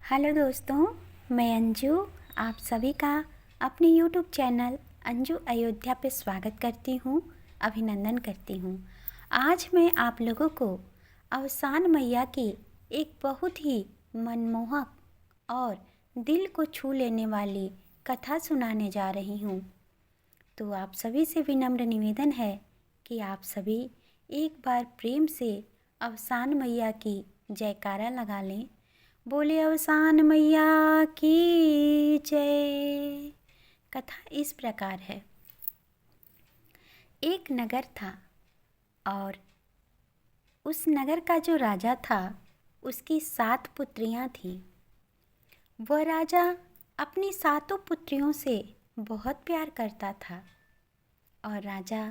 Hello दोस्तों, मैं अंजू आप सभी का अपने यूट्यूब चैनल अंजू अयोध्या पे स्वागत करती हूँ, अभिनंदन करती हूँ। आज मैं आप लोगों को अवसान मैया की एक बहुत ही मनमोहक और दिल को छू लेने वाली कथा सुनाने जा रही हूँ। तो आप सभी से विनम्र निवेदन है कि आप सभी एक बार प्रेम से अवसान मैया की जयकारा लगा लें। बोले अवसान मैया की जय। कथा इस प्रकार है। एक नगर था और उस नगर का जो राजा था उसकी 7 पुत्रियां थीं। वह राजा अपनी 7 पुत्रियों से बहुत प्यार करता था और राजा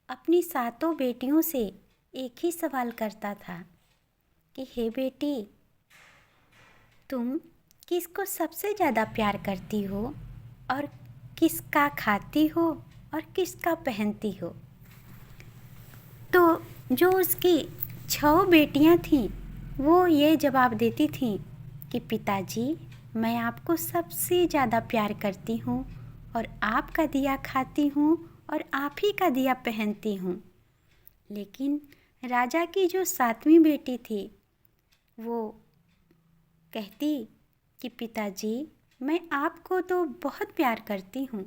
अपनी 7 बेटियों से एक ही सवाल करता था कि हे बेटी, तुम किसको सबसे ज़्यादा प्यार करती हो और किसका खाती हो और किसका पहनती हो। तो जो उसकी 6 बेटियां थीं वो ये जवाब देती थीं कि पिताजी, मैं आपको सबसे ज़्यादा प्यार करती हूँ और आपका दिया खाती हूँ और आप ही का दिया पहनती हूँ। लेकिन राजा की जो 7वीं बेटी थी वो कहती कि पिताजी, मैं आपको तो बहुत प्यार करती हूँ,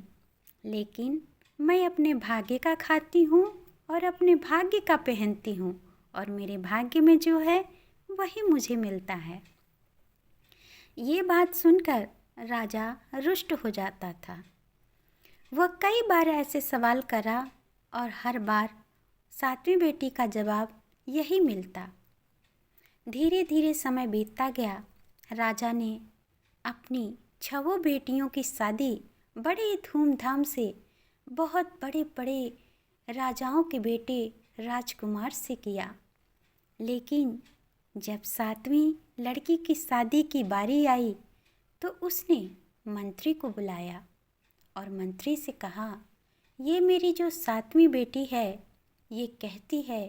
लेकिन मैं अपने भाग्य का खाती हूँ और अपने भाग्य का पहनती हूँ और मेरे भाग्य में जो है वही मुझे मिलता है। ये बात सुनकर राजा रुष्ट हो जाता था। वह कई बार ऐसे सवाल करा और हर बार 7वीं बेटी का जवाब यही मिलता। धीरे धीरे समय बीतता गया। राजा ने अपनी 6 बेटियों की शादी बड़े धूमधाम से बहुत बड़े बड़े राजाओं के बेटे राजकुमार से किया। लेकिन जब 7वीं लड़की की शादी की बारी आई तो उसने मंत्री को बुलाया और मंत्री से कहा, ये मेरी जो 7वीं बेटी है ये कहती है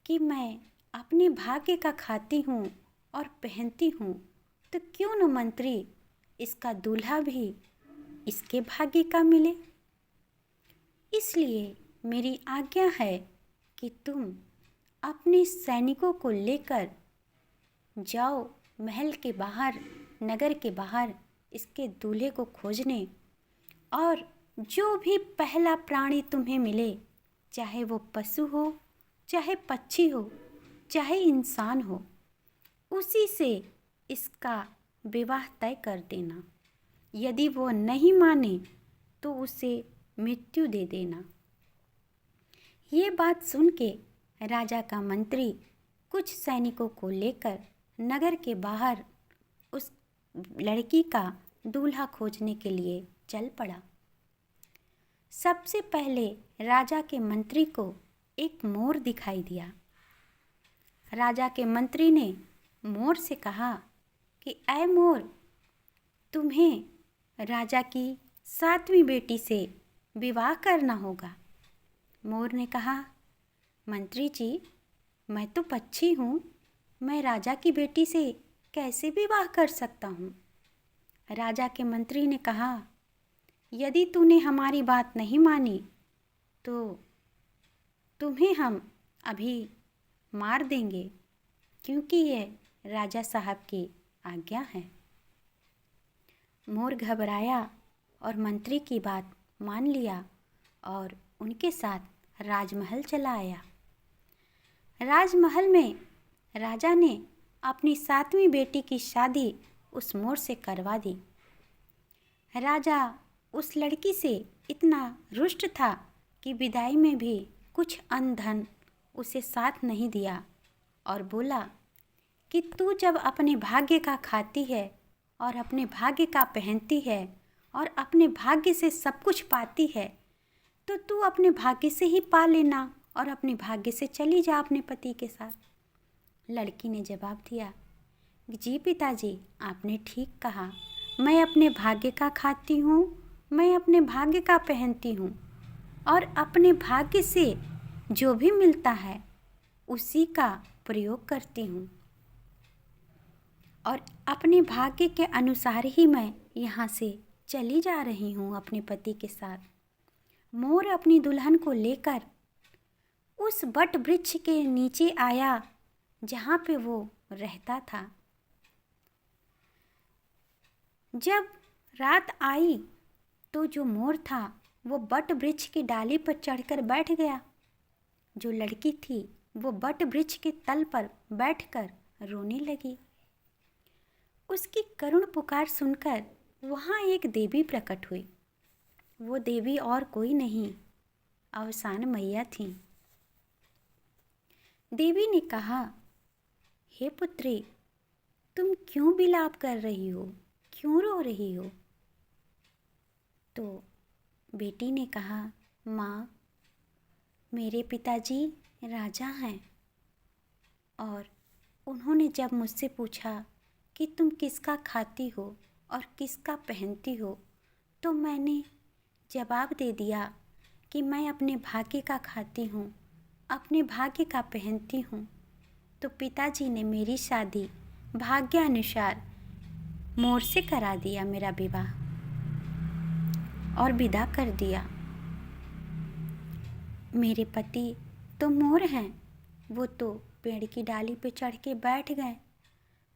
कि मैं अपने भाग्य का खाती हूँ और पहनती हूँ, तो क्यों न मंत्री इसका दूल्हा भी इसके भाग्य का मिले। इसलिए मेरी आज्ञा है कि तुम अपने सैनिकों को लेकर जाओ महल के बाहर, नगर के बाहर इसके दूल्हे को खोजने, और जो भी पहला प्राणी तुम्हें मिले, चाहे वो पशु हो, चाहे पक्षी हो, चाहे इंसान हो, उसी से इसका विवाह तय कर देना। यदि वो नहीं माने तो उसे मृत्यु दे देना। ये बात सुन के राजा का मंत्री कुछ सैनिकों को लेकर नगर के बाहर उस लड़की का दूल्हा खोजने के लिए चल पड़ा। सबसे पहले राजा के मंत्री को एक मोर दिखाई दिया। राजा के मंत्री ने मोर से कहा कि ऐ मोर, तुम्हें राजा की 7वीं बेटी से विवाह करना होगा। मोर ने कहा, मंत्री जी, मैं तो पक्षी हूँ, मैं राजा की बेटी से कैसे विवाह कर सकता हूँ। राजा के मंत्री ने कहा, यदि तूने हमारी बात नहीं मानी तो तुम्हें हम अभी मार देंगे, क्योंकि ये राजा साहब की आज्ञा है। मोर घबराया और मंत्री की बात मान लिया और उनके साथ राजमहल चला आया। राजमहल में राजा ने अपनी 7वीं बेटी की शादी उस मोर से करवा दी। राजा उस लड़की से इतना रुष्ट था कि विदाई में भी कुछ अन्न धन उसे साथ नहीं दिया और बोला कि तू जब अपने भाग्य का खाती है और अपने भाग्य का पहनती है और अपने भाग्य से सब कुछ पाती है, तो तू अपने भाग्य से ही पा लेना और अपने भाग्य से चली जा अपने पति के साथ। लड़की ने जवाब दिया, जी पिताजी, आपने ठीक कहा, मैं अपने भाग्य का खाती हूँ, मैं अपने भाग्य का पहनती हूँ और अपने भाग्य से जो भी मिलता है उसी का प्रयोग करती हूँ। और अपने भाग्य के अनुसार ही मैं यहाँ से चली जा रही हूँ अपने पति के साथ। मोर अपनी दुल्हन को लेकर उस बट वृक्ष के नीचे आया जहाँ पे वो रहता था। जब रात आई तो जो मोर था वो बट वृक्ष की डाली पर चढ़कर बैठ गया। जो लड़की थी वो बट वृक्ष के तल पर बैठकर रोने लगी। उसकी करुण पुकार सुनकर वहाँ एक देवी प्रकट हुई। वो देवी और कोई नहीं, अवसान मैया थी। देवी ने कहा, हे पुत्री, तुम क्यों विलाप कर रही हो, क्यों रो रही हो? तो बेटी ने कहा, माँ, मेरे पिताजी राजा हैं और उन्होंने जब मुझसे पूछा कि तुम किसका खाती हो और किसका पहनती हो, तो मैंने जवाब दे दिया कि मैं अपने भाग्य का खाती हूँ, अपने भाग्य का पहनती हूँ। तो पिताजी ने मेरी शादी भाग्यानुसार मोर से करा दिया, मेरा विवाह, और विदा कर दिया। मेरे पति तो मोर हैं, वो तो पेड़ की डाली पे चढ़ के बैठ गए।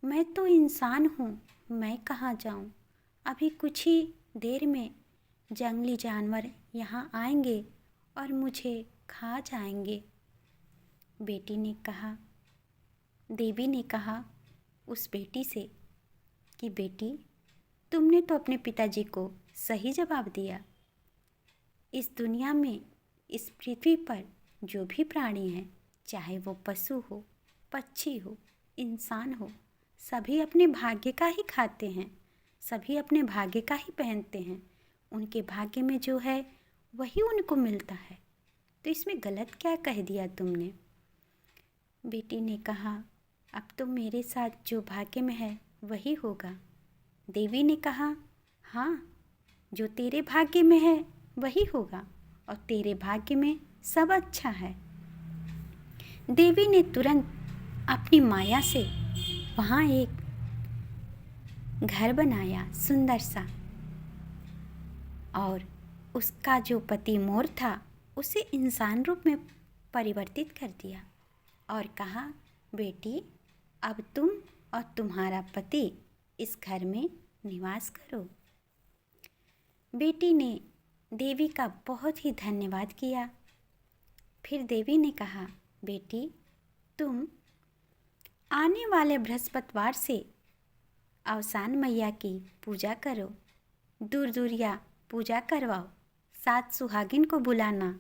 मैं तो इंसान हूँ, मैं कहाँ जाऊँ? अभी कुछ ही देर में जंगली जानवर यहाँ आएंगे और मुझे खा जाएंगे। बेटी ने कहा, देवी ने कहा उस बेटी से कि बेटी, तुमने तो अपने पिताजी को सही जवाब दिया। इस दुनिया में, इस पृथ्वी पर जो भी प्राणी हैं, चाहे वो पशु हो, पक्षी हो, इंसान हो, सभी अपने भाग्य का ही खाते हैं, सभी अपने भाग्य का ही पहनते हैं। उनके भाग्य में जो है वही उनको मिलता है, तो इसमें गलत क्या कह दिया तुमने? बेटी ने कहा, अब तो मेरे साथ जो भाग्य में है वही होगा। देवी ने कहा, हाँ, जो तेरे भाग्य में है वही होगा और तेरे भाग्य में सब अच्छा है। देवी ने तुरंत अपनी माया से वहाँ एक घर बनाया सुंदर सा, और उसका जो पति मोर था उसे इंसान रूप में परिवर्तित कर दिया और कहा, बेटी, अब तुम और तुम्हारा पति इस घर में निवास करो। बेटी ने देवी का बहुत ही धन्यवाद किया। फिर देवी ने कहा, बेटी, तुम आने वाले बृहस्पतिवार से अवसान मैया की पूजा करो, दूर दूरिया पूजा करवाओ, 7 सुहागिन को बुलाना,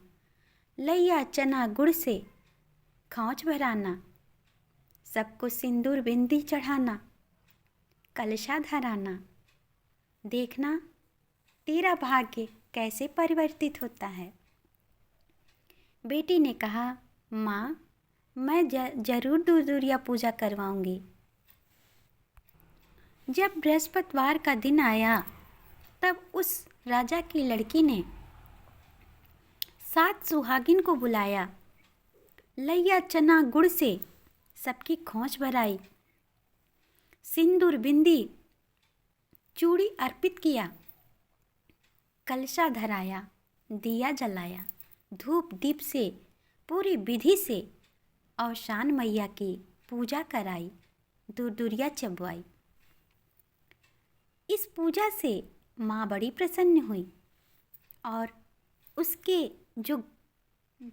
लैया चना गुड़ से खौंच भराना, सबको सिंदूर बिंदी चढ़ाना, कलशा धराना, देखना तेरा भाग्य कैसे परिवर्तित होता है। बेटी ने कहा, माँ, मैं जरूर दूर दूरिया पूजा करवाऊंगी। जब बृहस्पतिवार का दिन आया तब उस राजा की लड़की ने 7 सुहागिन को बुलाया, लैया चना गुड़ से सबकी खोंच भराई, सिंदूर बिंदी चूड़ी अर्पित किया, कलशा धराया, दिया जलाया, धूप दीप से पूरी विधि से अवसान मैया की पूजा कराई, दूर दूरिया चबवाई। इस पूजा से माँ बड़ी प्रसन्न हुई और उसके जो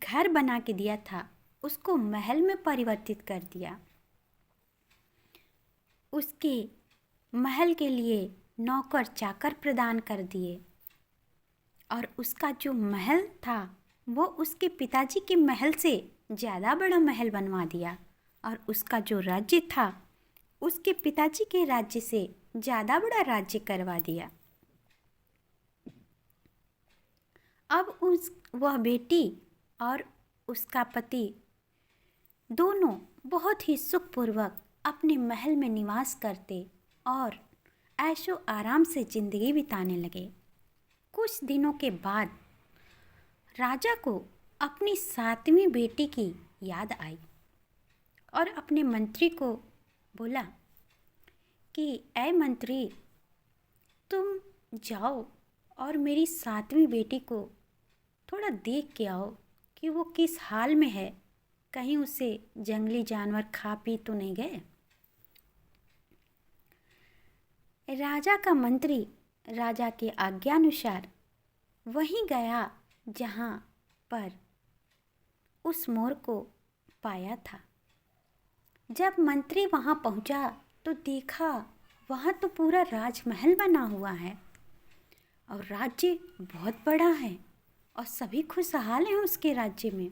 घर बना के दिया था उसको महल में परिवर्तित कर दिया। उसके महल के लिए नौकर चाकर प्रदान कर दिए और उसका जो महल था वो उसके पिताजी के महल से ज़्यादा बड़ा महल बनवा दिया और उसका जो राज्य था उसके पिताजी के राज्य से ज़्यादा बड़ा राज्य करवा दिया। अब वह बेटी और उसका पति दोनों बहुत ही सुखपूर्वक अपने महल में निवास करते और ऐशो आराम से ज़िंदगी बिताने लगे। कुछ दिनों के बाद राजा को अपनी 7वीं बेटी की याद आई और अपने मंत्री को बोला कि ऐ मंत्री, तुम जाओ और मेरी 7वीं बेटी को थोड़ा देख के आओ कि वो किस हाल में है, कहीं उसे जंगली जानवर खा पी तो नहीं गए। राजा का मंत्री राजा के आज्ञानुसार वहीं गया जहाँ पर उस मोर को पाया था। जब मंत्री वहाँ पहुँचा तो देखा वहाँ तो पूरा राजमहल बना हुआ है और राज्य बहुत बड़ा है और सभी खुशहाल हैं उसके राज्य में।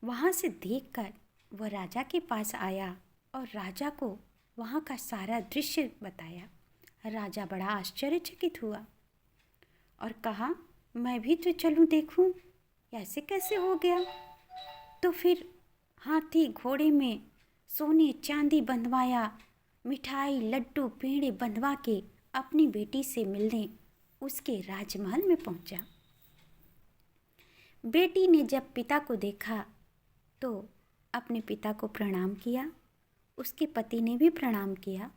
वहाँ से देखकर वह राजा के पास आया और राजा को वहाँ का सारा दृश्य बताया। राजा बड़ा आश्चर्यचकित हुआ और कहा, मैं भी तो चलूँ देखूँ, ऐसे कैसे हो गया। तो फिर हाथी घोड़े में सोने चांदी बंधवाया, मिठाई लड्डू पेड़े बंधवा के अपनी बेटी से मिलने उसके राजमहल में पहुंचा। बेटी ने जब पिता को देखा तो अपने पिता को प्रणाम किया, उसके पति ने भी प्रणाम किया।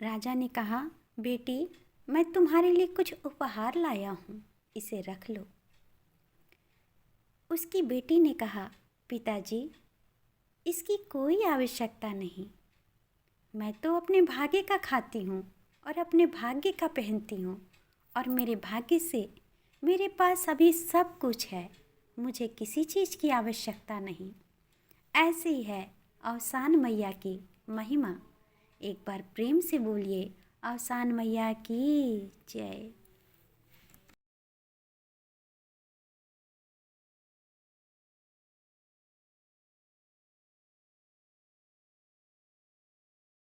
राजा ने कहा, बेटी, मैं तुम्हारे लिए कुछ उपहार लाया हूँ, इसे रख लो। उसकी बेटी ने कहा, पिताजी, इसकी कोई आवश्यकता नहीं, मैं तो अपने भाग्य का खाती हूँ और अपने भाग्य का पहनती हूँ और मेरे भाग्य से मेरे पास अभी सब कुछ है, मुझे किसी चीज़ की आवश्यकता नहीं। ऐसी है अवसान मैया की महिमा। एक बार प्रेम से बोलिए, अवसान मैया की जय।